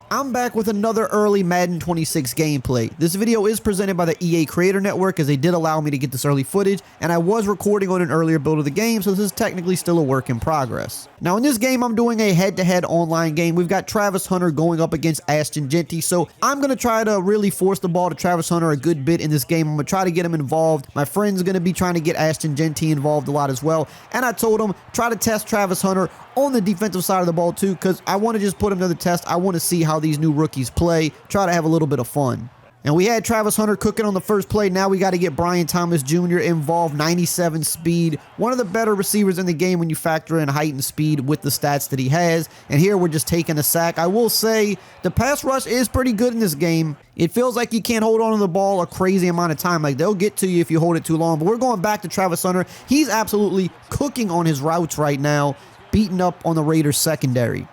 I'm back with another early Madden 26 gameplay. This video is presented by the EA Creator Network as they did allow me to get this early footage, and I was recording on an earlier build of the game, so this is technically still a work in progress. Now in this game, I'm doing a head-to-head online game. We've got Travis Hunter going up against Ashton, Jeanty, so I'm going to try to really force the ball to Travis Hunter a good bit in this game. I'm going to try to get him involved. My friend's going to be trying to get Ashton, Jeanty involved a lot as well, and I told him try to test Travis Hunter on the defensive side of the ball too, because I want to just put him to the test. I want to see how these new rookies play, try to have a little bit of fun. And we had Travis Hunter cooking on the first play. Now we got to get Brian Thomas Jr. involved. 97 speed, one of the better receivers in the game when you factor in height and speed with the stats that he has. And here we're just taking a sack. I will say the pass rush is pretty good in this game. It feels like you can't hold on to the ball a crazy amount of time. Like, they'll get to you if you hold it too long. But we're going back to Travis Hunter. He's absolutely cooking on his routes right now, beating up on the Raiders secondary.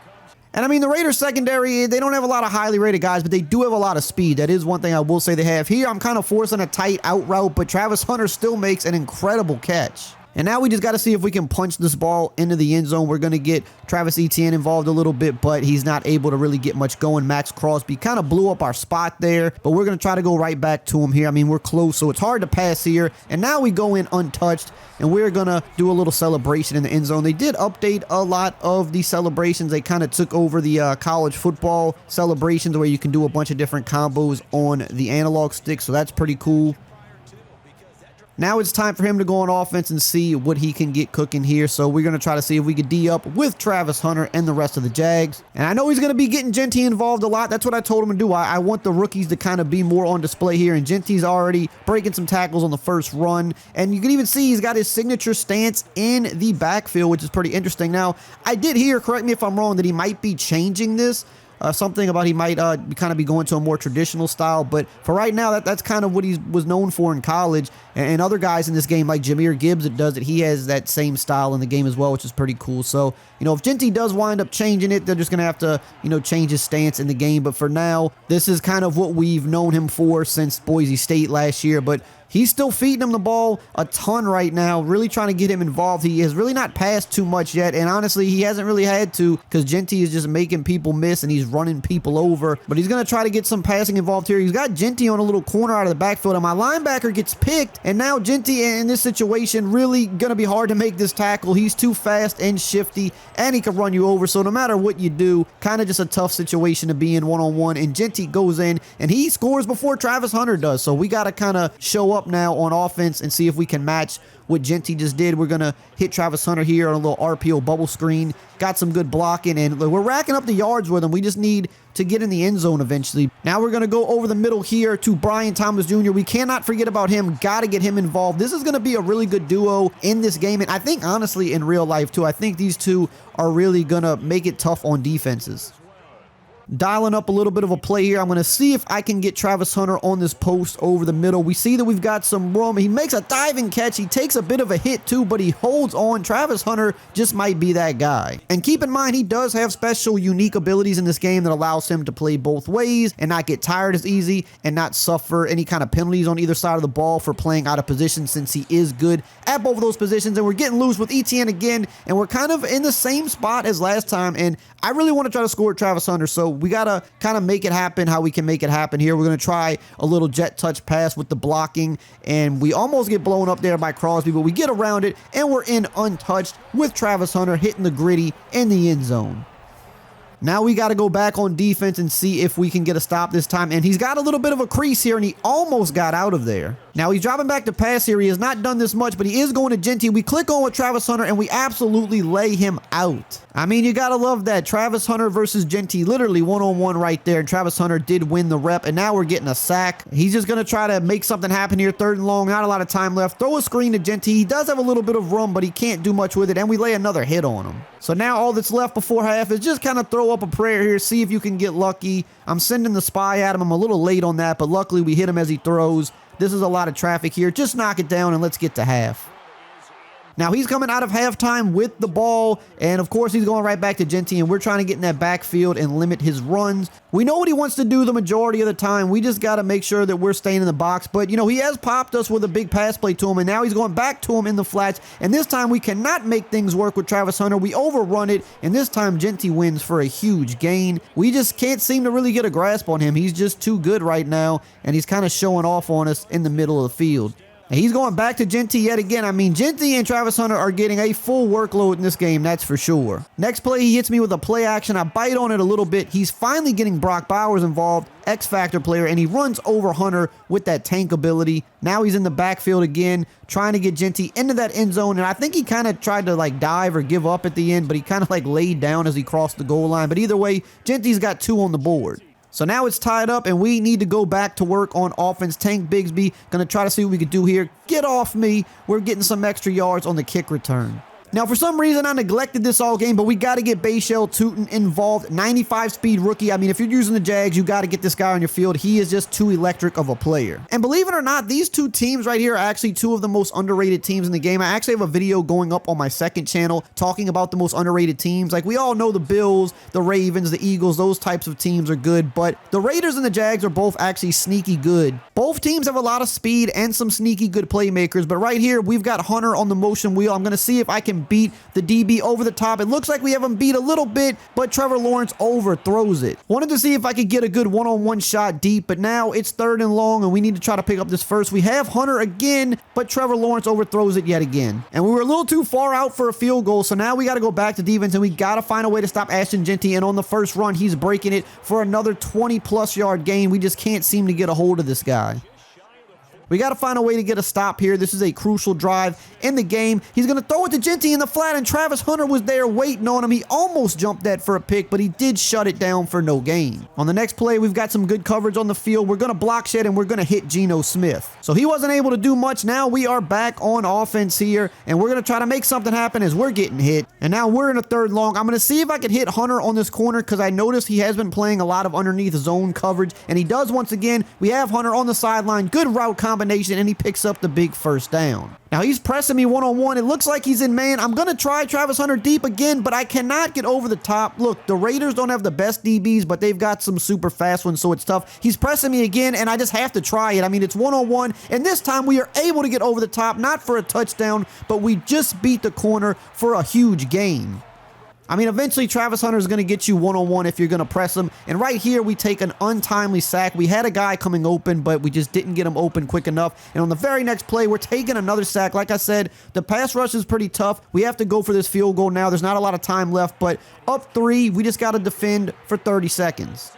And I mean, the Raiders secondary, they don't have a lot of highly rated guys, but they do have a lot of speed. That is one thing I will say they have. Here, I'm kind of forcing a tight out route, but Travis Hunter still makes an incredible catch. And now we just got to see if we can punch this ball into the end zone. We're going to get Travis Etienne involved a little bit, but he's not able to really get much going. Max Crosby kind of blew up our spot there, but we're going to try to go right back to him here. I mean, we're close, so it's hard to pass here. And now we go in untouched, and we're going to do a little celebration in the end zone. They did update a lot of the celebrations. They kind of took over the college football celebrations where you can do a bunch of different combos on the analog stick, so that's pretty cool. Now it's time for him to go on offense and see what he can get cooking here. So we're going to try to see if we could D up with Travis Hunter and the rest of the Jags. And I know he's going to be getting Jeanty involved a lot. That's what I told him to do. I want the rookies to kind of be more on display here. And Jeanty's already breaking some tackles on the first run. And you can even see he's got his signature stance in the backfield, which is pretty interesting. Now, I did hear, correct me if I'm wrong, that he might be changing this. Something about he might kind of be going to a more traditional style, but for right now, that's kind of what he was known for in college. And other guys in this game, like Jahmyr Gibbs, that does it, he has that same style in the game as well, which is pretty cool. So, you know, if Jeanty does wind up changing it, they're just going to have to, you know, change his stance in the game. But for now, this is kind of what we've known him for since Boise State last year. But he's still feeding him the ball a ton right now, really trying to get him involved. He has really not passed too much yet, and honestly, he hasn't really had to because Jeanty is just making people miss and he's running people over. But he's going to try to get some passing involved here. He's got Jeanty on a little corner out of the backfield, and my linebacker gets picked, and now Jeanty in this situation really going to be hard to make this tackle. He's too fast and shifty, and he can run you over, so no matter what you do, kind of just a tough situation to be in one-on-one, and Jeanty goes in, and he scores before Travis Hunter does, so we got to kind of show up now on offense and see if we can match what Jeanty just did. We're going to hit Travis Hunter here on a little RPO bubble screen. Got some good blocking, and we're racking up the yards with him. We just need to get in the end zone eventually. Now we're going to go over the middle here to Brian Thomas Jr. We cannot forget about him. Got to get him involved. This is going to be a really good duo in this game, and I think honestly in real life too. I think these two are really going to make it tough on defenses. Dialing up a little bit of a play here. I'm going to see if I can get Travis Hunter on this post over the middle. We see that we've got some room. He makes a diving catch. He takes a bit of a hit too, but he holds on. Travis Hunter just might be that guy. And keep in mind, he does have special unique abilities in this game that allows him to play both ways and not get tired as easy and not suffer any kind of penalties on either side of the ball for playing out of position, since he is good at both of those positions. And we're getting loose with Etienne again, and we're kind of in the same spot as last time, and I really want to try to score Travis Hunter, so we got to kind of make it happen how we can make it happen here. We're going to try a little jet touch pass with the blocking, and we almost get blown up there by Crosby, but we get around it, and we're in untouched with Travis Hunter hitting the gritty in the end zone. Now we got to go back on defense and see if we can get a stop this time. And he's got a little bit of a crease here, and he almost got out of there. Now he's dropping back to pass here. He has not done this much, but he is going to Jeanty. We click on with Travis Hunter, and we absolutely lay him out. I mean, you got to love that. Travis Hunter versus Jeanty, literally one-on-one right there. And Travis Hunter did win the rep, and now we're getting a sack. He's just going to try to make something happen here. 3rd and long, not a lot of time left. Throw a screen to Jeanty. He does have a little bit of room, but he can't do much with it, and we lay another hit on him. So now all that's left before half is just kind of throw up a prayer here, see if you can get lucky. I'm sending the spy at him. I'm a little late on that, but luckily we hit him as he throws. This is a lot of traffic here. Just knock it down and let's get to half. Now he's coming out of halftime with the ball, and of course he's going right back to Jeanty, and we're trying to get in that backfield and limit his runs. We know what he wants to do the majority of the time. We just got to make sure that we're staying in the box. But, you know, he has popped us with a big pass play to him, and now he's going back to him in the flats. And this time we cannot make things work with Travis Hunter. We overrun it, and this time Jeanty wins for a huge gain. We just can't seem to really get a grasp on him. He's just too good right now, and he's kind of showing off on us in the middle of the field. And he's going back to Jeanty yet again. I mean, Jeanty and Travis Hunter are getting a full workload in this game, that's for sure. Next play, he hits me with a play action. I bite on it a little bit. He's finally getting Brock Bowers involved, X-Factor player, and he runs over Hunter with that tank ability. Now he's in the backfield again, trying to get Jeanty into that end zone, and I think he kind of tried to like dive or give up at the end, but he kind of like laid down as he crossed the goal line. But either way, Jeanty's got 2 on the board. So now it's tied up, and we need to go back to work on offense. Tank Bigsby going to try to see what we can do here. Get off me. We're getting some extra yards on the kick return. Now, for some reason, I neglected this all game, but we got to get Bayshell Tootin involved. 95 speed rookie. I mean, if you're using the Jags, you got to get this guy on your field. He is just too electric of a player. And believe it or not, these 2 teams right here are actually 2 of the most underrated teams in the game. I actually have a video going up on my second channel talking about the most underrated teams. Like, we all know the Bills, the Ravens, the Eagles, those types of teams are good, but the Raiders and the Jags are both actually sneaky good. Both teams have a lot of speed and some sneaky good playmakers, but right here, we've got Hunter on the motion wheel. I'm going to see if I can beat the DB over the top. It looks like we have him beat a little bit, but Trevor Lawrence overthrows it. Wanted to see if I could get a good one-on-one shot deep, but now it's 3rd and long, and we need to try to pick up this first. We have Hunter again, but Trevor Lawrence overthrows it yet again. And we were a little too far out for a field goal, so now we got to go back to defense, and we got to find a way to stop Ashton Jeanty, and on the first run, he's breaking it for another 20-plus yard gain. We just can't seem to get a hold of this guy. We got to find a way to get a stop here. This is a crucial drive in the game. He's going to throw it to Jeanty in the flat, and Travis Hunter was there waiting on him. He almost jumped that for a pick, but he did shut it down for no gain. On the next play, we've got some good coverage on the field. We're going to block shed, and we're going to hit Geno Smith. So he wasn't able to do much. Now we are back on offense here, and we're going to try to make something happen as we're getting hit. And now we're in a 3rd long. I'm going to see if I can hit Hunter on this corner because I noticed he has been playing a lot of underneath zone coverage, and he does once again. We have Hunter on the sideline. Good route combination, and he picks up the big first down. Now he's pressing me one-on-one. It looks like he's in man. I'm going to try Travis Hunter deep again, but I cannot get over the top. Look, the Raiders don't have the best DBs, but they've got some super fast ones, so it's tough. He's pressing me again, and I just have to try it. I mean, it's one-on-one, and this time we are able to get over the top, not for a touchdown, but we just beat the corner for a huge gain. I mean, eventually Travis Hunter is going to get you one-on-one if you're going to press him. And right here, we take an untimely sack. We had a guy coming open, but we just didn't get him open quick enough. And on the very next play, we're taking another sack. Like I said, the pass rush is pretty tough. We have to go for this field goal now. There's not a lot of time left, but up 3, we just got to defend for 30 seconds.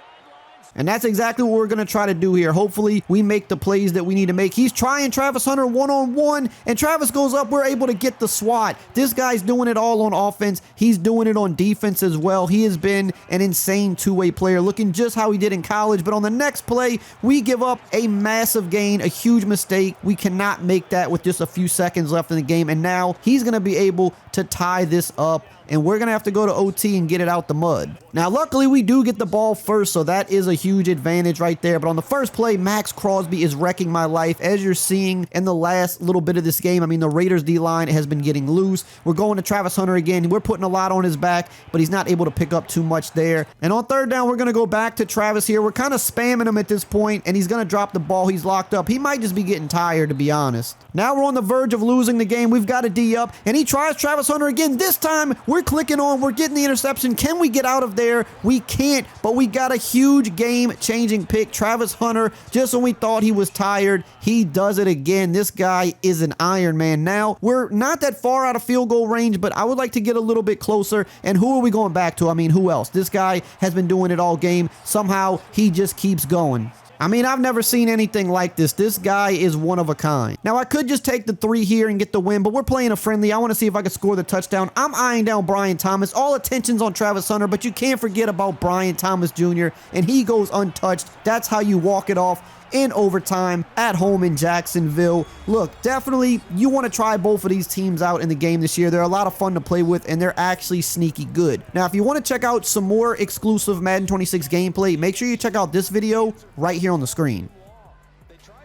And that's exactly what we're going to try to do here. Hopefully, we make the plays that we need to make. He's trying Travis Hunter one-on-one, and Travis goes up. We're able to get the swat. This guy's doing it all on offense. He's doing it on defense as well. He has been an insane two-way player, looking just how he did in college. But on the next play, we give up a massive gain, a huge mistake. We cannot make that with just a few seconds left in the game. And now he's going to be able to tie this up, and we're going to have to go to OT and get it out the mud. Now, luckily, we do get the ball first, so that is a huge advantage right there. But on the first play, Max Crosby is wrecking my life. As you're seeing in the last little bit of this game, I mean, the Raiders D-line has been getting loose. We're going to Travis Hunter again. We're putting a lot on his back, but he's not able to pick up too much there. And on 3rd down, we're going to go back to Travis here. We're kind of spamming him at this point, and he's going to drop the ball. He's locked up. He might just be getting tired, to be honest. Now we're on the verge of losing the game. We've got a D up, and he tries Travis Hunter again. This time, we're clicking on. We're getting the interception. Can we get out of there? We can't, but we got a huge game-changing pick. Travis Hunter, just when we thought he was tired, he does it again. This guy is an Iron Man. Now, we're not that far out of field goal range, but I would like to get a little bit closer. And who are we going back to? I mean, who else? This guy has been doing it all game. Somehow, he just keeps going. I mean, I've never seen anything like this. This guy is one of a kind. Now, I could just take the 3 here and get the win, but we're playing a friendly. I want to see if I can score the touchdown. I'm eyeing down Brian Thomas. All attention's on Travis Hunter, but you can't forget about Brian Thomas Jr., and he goes untouched. That's how you walk it off in overtime at home in Jacksonville. Look, definitely you want to try both of these teams out in the game this year. They're a lot of fun to play with, and they're actually sneaky good. Now, if you want to check out some more exclusive Madden 26 gameplay, make sure you check out this video right here on the screen.